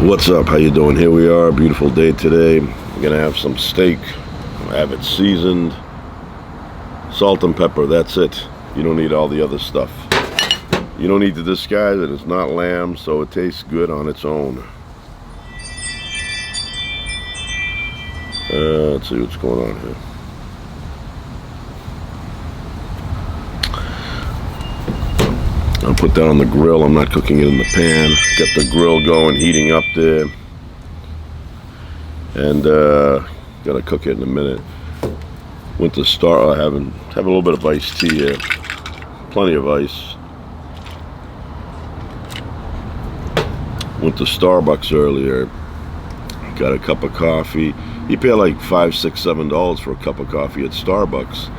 What's up? How you doing? Here we are, beautiful day today. We're gonna have some steak. I have it seasoned, salt and pepper. That's it. You don't need all the other stuff. You don't need to disguise it. It's not lamb, so it tastes good on its own. Let's see what's going on here. I'll put that on the grill. I'm not cooking it in the pan. Get the grill going, heating up there. And gonna cook it in a minute. Went to start have a little bit of iced tea here. Plenty of ice. Went to Starbucks earlier. Got a cup of coffee. You pay like $5, $6, $7 for a cup of coffee at Starbucks.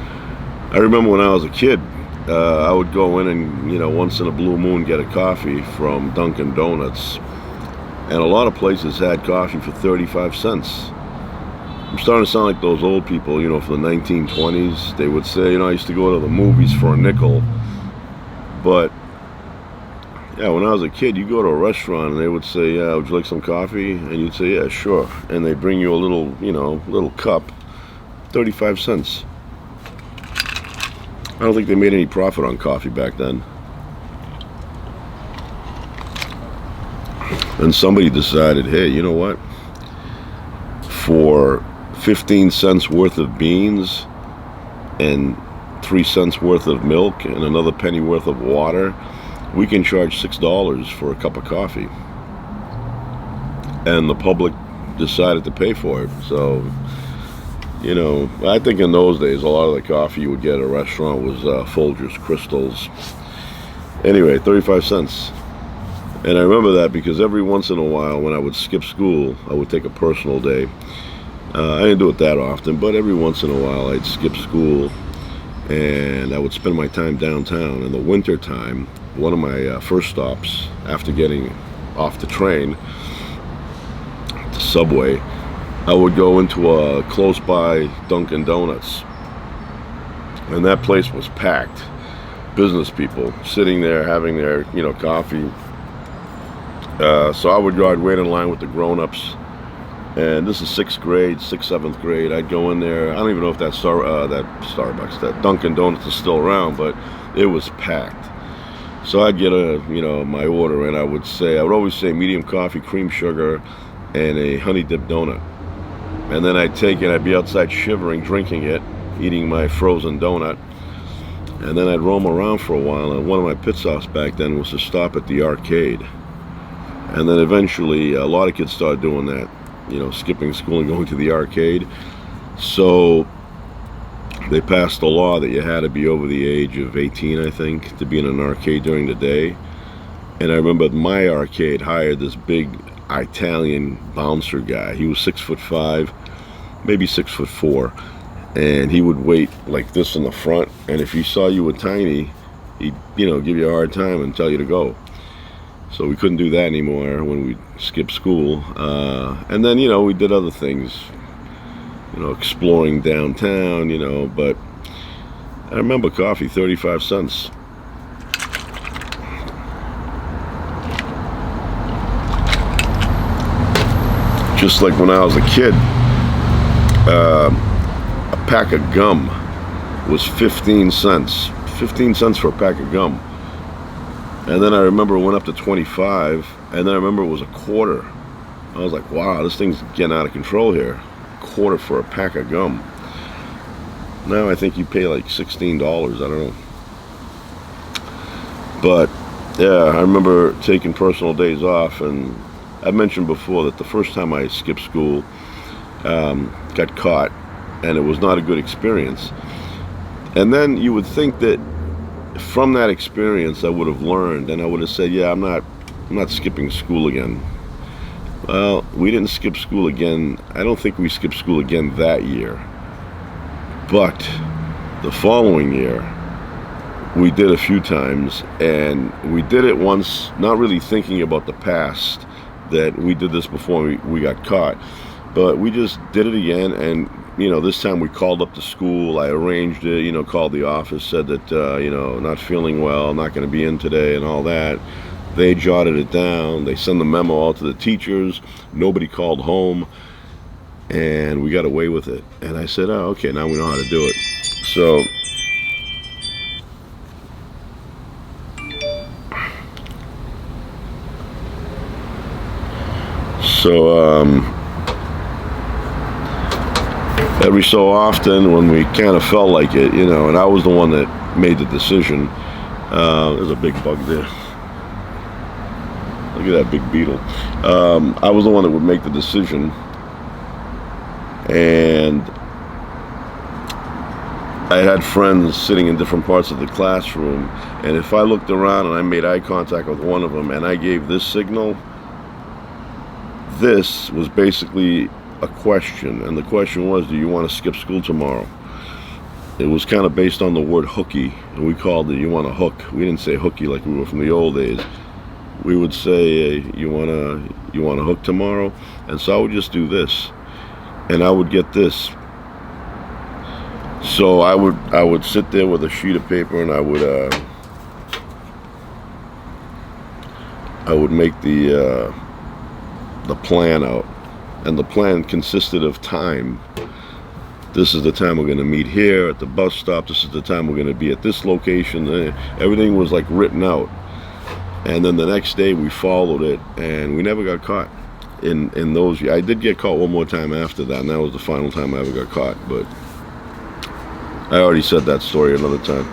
I remember when I was a kid, I would go in and, once in a blue moon get a coffee from Dunkin' Donuts. And a lot of places had coffee for 35 cents. I'm starting to sound like those old people, from the 1920s. They would say, I used to go to the movies for a nickel. But, yeah, when I was a kid, you go to a restaurant and they would say, yeah, would you like some coffee? And you'd say, yeah, sure. And they bring you a little cup, 35 cents. I don't think they made any profit on coffee back then. And somebody decided, hey, you know what? For 15 cents worth of beans and 3 cents worth of milk and another penny worth of water, we can charge $6 for a cup of coffee. And the public decided to pay for it. So, I think in those days, a lot of the coffee you would get at a restaurant was Folgers Crystals. Anyway, 35 cents. And I remember that because every once in a while when I would skip school, I would take a personal day. I didn't do it that often, but every once in a while I'd skip school and I would spend my time downtown. In the winter time, one of my first stops after getting off the train, the subway, I would go into a close by Dunkin' Donuts, and that place was packed. Business people sitting there having their coffee. So I'd wait in line with the grown-ups, and this is 6th grade, 7th grade. I'd go in there. I don't even know if that Starbucks, that Dunkin' Donuts is still around, but it was packed. So I'd get my order, and I would always say medium coffee, cream sugar, and a honey dip donut. And then I'd take it, I'd be outside shivering, drinking it, eating my frozen donut. And then I'd roam around for a while, and one of my pit stops back then was to stop at the arcade. And then eventually, a lot of kids started doing that, skipping school and going to the arcade. So they passed a law that you had to be over the age of 18, I think, to be in an arcade during the day. And I remember my arcade hired this big Italian bouncer guy. He was 6'5", maybe 6'4", and he would wait like this in the front. And if he saw you were tiny, he'd give you a hard time and tell you to go. So we couldn't do that anymore when we skipped school. And then we did other things, exploring downtown. But I remember coffee, 35 cents. Just like when I was a kid, a pack of gum was 15 cents. 15 cents for a pack of gum. And then I remember it went up to 25, and then I remember it was a quarter. I was like, wow, this thing's getting out of control here. A quarter for a pack of gum. Now I think you pay like $16, I don't know. But, yeah, I remember taking personal days off, and I mentioned before that the first time I skipped school, got caught, and it was not a good experience. And then you would think that from that experience I would have learned, and I would have said, yeah, I'm not skipping school again. Well, we didn't skip school again. I don't think we skipped school again that year. But the following year, we did a few times, and we did it once, not really thinking about the past, that we did this before we got caught. But we just did it again, and this time we called up the school. I arranged it, called the office, said that not feeling well, not going to be in today and all that. They jotted it down. They send the memo out to the teachers. Nobody called home, and we got away with it. And I said, "Oh, okay, now we know how to do it." So, every so often, when we kind of felt like it, and I was the one that made the decision. There's a big bug there. Look at that big beetle. I was the one that would make the decision, and I had friends sitting in different parts of the classroom, and if I looked around and I made eye contact with one of them and I gave this signal, this was basically a question, and the question was, do you want to skip school tomorrow? It was kind of based on the word hooky, and we called it, you want to hook. We didn't say hooky like we were from the old days. We would say, you want to hook tomorrow? And so I would just do this, and I would get this. So I would sit there with a sheet of paper, and I would make the plan out, and the plan consisted of time. This is the time we're going to meet here at the bus stop. This is the time we're going to be at this location. Everything was like written out, and then the next day we followed it, and we never got caught. In those, I did get caught one more time after that, and that was the final time I ever got caught. But I already said that story another time.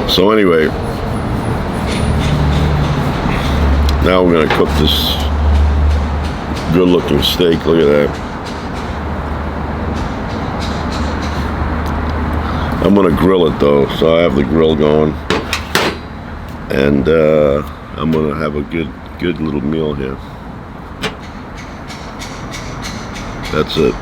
So anyway, now we're gonna cook this good-looking steak. Look at that. I'm gonna grill it though, so I have the grill going, and I'm gonna have a good little meal here. That's it.